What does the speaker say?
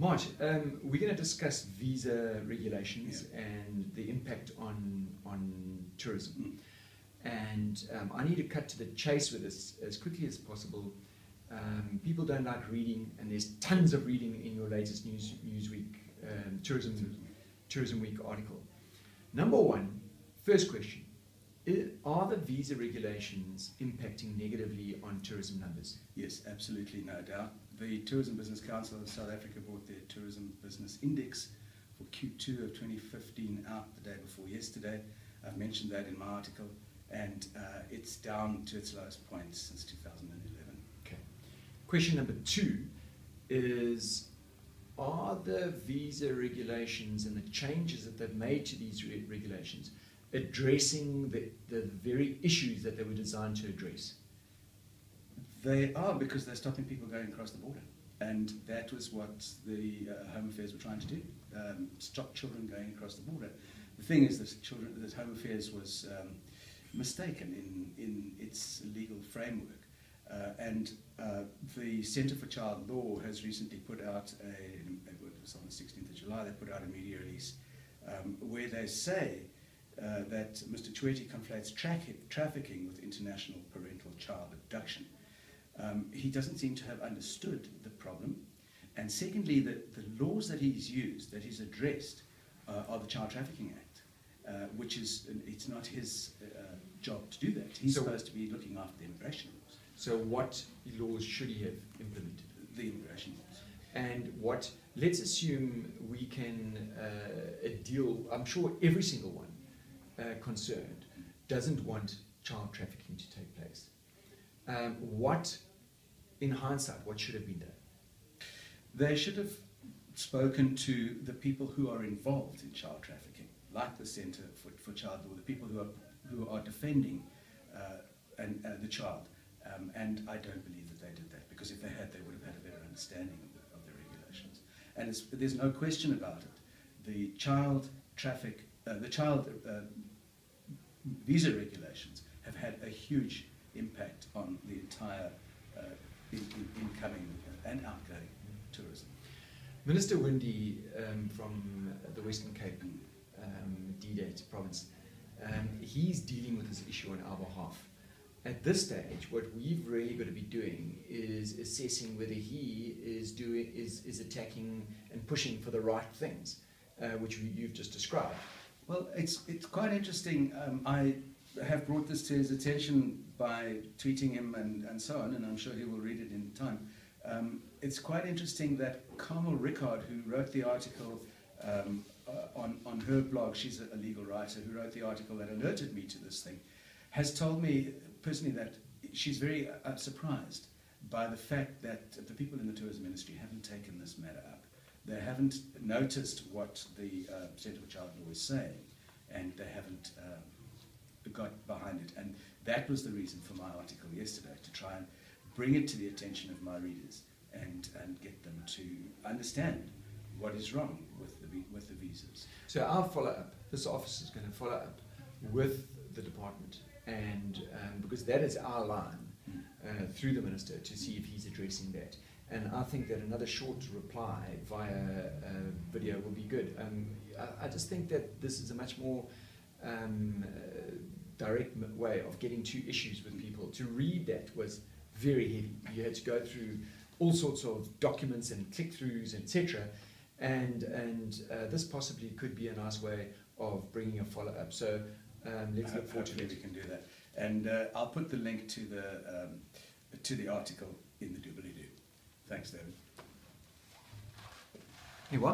Mart, we're going to discuss visa regulations and the impact on tourism. And I need to cut to the chase with this as quickly as possible. People don't like reading, and there's tons of reading in your latest Newsweek Tourism Week article. Number one, first question, are the visa regulations impacting negatively on tourism numbers? Yes, absolutely, no doubt. The Tourism Business Council of South Africa brought their Tourism Business Index for Q2 of 2015 out the day before yesterday. I've mentioned that in my article, and it's down to its lowest point since 2011. Okay. Question number two is, are the visa regulations and the changes that they've made to these regulations addressing the very issues that they were designed to address? They are, because they're stopping people going across the border. And that was what the Home Affairs were trying to do, stop children going across the border. The thing is that Home Affairs was mistaken in its legal framework. And the Centre for Child Law has recently put out, it was on the 16th of July, they put out a media release where they say that Mr. Chweti conflates trafficking with international parental child abduction. He doesn't seem to have understood the problem. And secondly, the laws that he's used, that he's addressed, are the Child Trafficking Act, which is, it's not his job to do that. He's supposed to be looking after the immigration laws. So what laws should he have implemented? The immigration laws. And what, let's assume we can deal, I'm sure every single one concerned doesn't want child trafficking to take place. What, in hindsight, what should have been done? They should have spoken to the people who are involved in child trafficking, like the Centre for Child Law, the people who are defending the child. And I don't believe that they did that, because if they had, they would have had a better understanding of the regulations. And there's no question about it. The child visa regulations have had a huge impact on the entire incoming and outgoing tourism. Minister Windy from the Western Cape, D-Date province, he's dealing with this issue on our behalf. At this stage, what we've really got to be doing is assessing whether he is attacking and pushing for the right things, which you've just described. Well, it's quite interesting. I have brought this to his attention by tweeting him and so on, and I'm sure he will read it in time. It's quite interesting that Carmel Rickard, who wrote the article on her blog, she's a legal writer, who wrote the article that alerted me to this thing, has told me personally that she's very surprised by the fact that the people in the tourism industry haven't taken this matter up. They haven't noticed what the Centre for Child Law is saying, and they haven't got behind it. And that was the reason for my article yesterday, to try and bring it to the attention of my readers and get them to understand what is wrong with the visas. So our follow-up, this office is going to follow up with the department, and because that is our line through the minister to see if he's addressing that. And I think that another short reply via video will be good. I just think that this is a much more direct way of getting to issues with people. To read that was very heavy. You had to go through all sorts of documents and click-throughs, etc. And this possibly could be a nice way of bringing a follow-up. So let's look forward to it. We can do that. And I'll put the link to the article in the doobly-doo. Thanks, David. Hey, what?